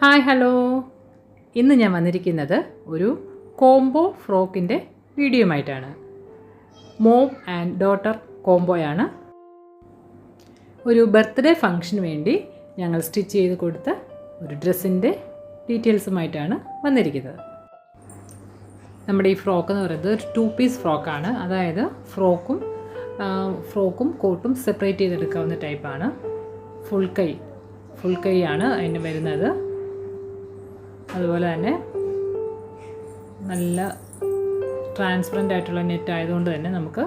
Hi hello, ഇന്ന് ഞാൻ വന്നിരിക്കുന്നത് ഒരു കോംബോ ഫ്രോക്കിൻ്റെ വീഡിയോയുമായിട്ടാണ്. മോം ആൻഡ് ഡോട്ടർ കോംബോയാണ്. ഒരു ബർത്ത്ഡേ ഫംഗ്ഷന് വേണ്ടി ഞങ്ങൾ സ്റ്റിച്ച് ചെയ്ത് കൊടുത്ത ഒരു ഡ്രസ്സിൻ്റെ ഡീറ്റെയിൽസുമായിട്ടാണ് വന്നിരിക്കുന്നത്. നമ്മുടെ ഈ ഫ്രോക്ക് എന്ന് പറയുന്നത് ഒരു 2 പീസ് ഫ്രോക്കാണ്. അതായത് ഫ്രോക്കും കോട്ടും സെപ്പറേറ്റ് ചെയ്തെടുക്കാവുന്ന ടൈപ്പാണ്. ഫുൾ കൈയാണ് അതിന് വരുന്നത്. അതുപോലെ തന്നെ നല്ല ട്രാൻസ്പെറൻ്റ് ആയിട്ടുള്ള നെറ്റ് ആയതുകൊണ്ട് തന്നെ നമുക്ക്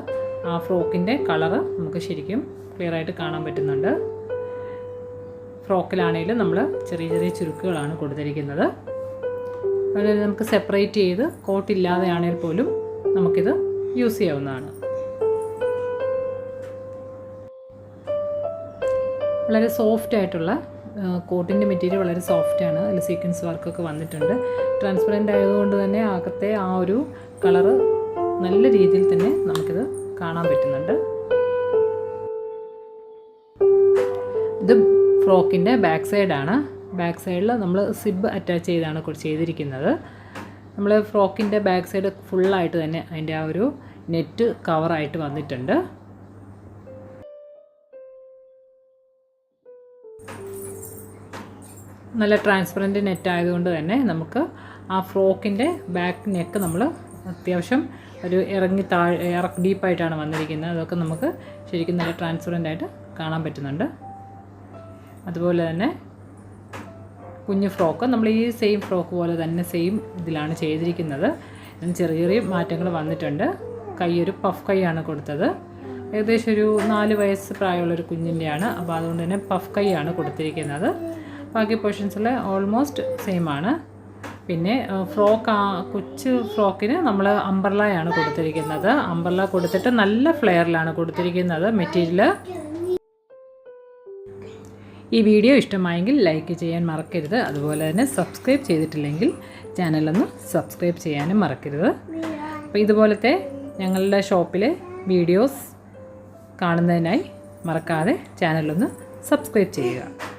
ആ ഫ്രോക്കിൻ്റെ കളറ് നമുക്ക് ശരിക്കും ക്ലിയർ ആയിട്ട് കാണാൻ പറ്റുന്നുണ്ട്. ഫ്രോക്കിലാണെങ്കിലും നമ്മൾ ചെറിയ ചെറിയ ചുരുക്കുകളാണ് കൊടുത്തിരിക്കുന്നത്. അതുപോലെ നമുക്ക് സെപ്പറേറ്റ് ചെയ്ത് കോട്ടില്ലാതെ ആണെങ്കിൽ പോലും നമുക്കിത് യൂസ് ചെയ്യാവുന്നതാണ്. വളരെ സോഫ്റ്റ് ആയിട്ടുള്ള കോട്ടിൻ്റെ മെറ്റീരിയൽ വളരെ സോഫ്റ്റാണ്. അതിൽ സീക്വൻസ് വർക്കൊക്കെ വന്നിട്ടുണ്ട്. ട്രാൻസ്പെറൻ്റ് ആയതുകൊണ്ട് തന്നെ അകത്തെ ആ ഒരു കളറ് നല്ല രീതിയിൽ തന്നെ നമുക്കിത് കാണാൻ പറ്റുന്നുണ്ട്. ഇത് ഫ്രോക്കിൻ്റെ ബാക്ക് സൈഡാണ്. ബാക്ക് സൈഡിൽ നമ്മൾ സിബ് അറ്റാച്ച് ചെയ്താണ് ചെയ്തിരിക്കുന്നത്. നമ്മൾ ഫ്രോക്കിൻ്റെ ബാക്ക് സൈഡ് ഫുള്ളായിട്ട് തന്നെ അതിൻ്റെ ആ ഒരു നെറ്റ് കവറായിട്ട് വന്നിട്ടുണ്ട്. നല്ല ട്രാൻസ്പെറൻറ്റ് നെറ്റ് ആയതുകൊണ്ട് തന്നെ നമുക്ക് ആ ഫ്രോക്കിൻ്റെ ബാക്ക് നെക്ക് നമ്മൾ അത്യാവശ്യം ഒരു ഡീപ്പായിട്ടാണ് വന്നിരിക്കുന്നത്. അതൊക്കെ നമുക്ക് ശരിക്കും നല്ല ട്രാൻസ്പെറൻ്റ് ആയിട്ട് കാണാൻ പറ്റുന്നുണ്ട്. അതുപോലെ തന്നെ കുഞ്ഞു ഫ്രോക്ക് നമ്മൾ ഈ സെയിം ഫ്രോക്ക് പോലെ തന്നെ സെയിം ഇതിലാണ് ചെയ്തിരിക്കുന്നത്. ചെറിയ ചെറിയ മാറ്റങ്ങൾ വന്നിട്ടുണ്ട്. കൈ ഒരു പഫ് കൈയാണ് കൊടുത്തത്. ഏകദേശം ഒരു 4 വയസ്സ് പ്രായമുള്ളൊരു കുഞ്ഞിൻ്റെയാണ്. അപ്പോൾ അതുകൊണ്ട് തന്നെ പഫ് കൈയാണ് കൊടുത്തിരിക്കുന്നത്. ബാക്കി പോർഷൻസിൽ ഓൾമോസ്റ്റ് സെയിം ആണ്. പിന്നെ കൊച്ചു ഫ്രോക്കിന് നമ്മൾ അംബ്രല്ലയാണ് കൊടുത്തിരിക്കുന്നത്. അംബ്രല്ല കൊടുത്തിട്ട് നല്ല ഫ്ലെയറിലാണ് കൊടുത്തിരിക്കുന്നത് മെറ്റീരിയൽ. ഈ വീഡിയോ ഇഷ്ടമായെങ്കിൽ ലൈക്ക് ചെയ്യാൻ മറക്കരുത്. അതുപോലെ തന്നെ സബ്സ്ക്രൈബ് ചെയ്തിട്ടില്ലെങ്കിൽ ചാനലൊന്ന് സബ്സ്ക്രൈബ് ചെയ്യാനും മറക്കരുത്. അപ്പോൾ ഇതുപോലത്തെ ഞങ്ങളുടെ ഷോപ്പിലെ വീഡിയോസ് കാണുന്നതിനായി മറക്കാതെ ചാനലൊന്ന് സബ്സ്ക്രൈബ് ചെയ്യുക.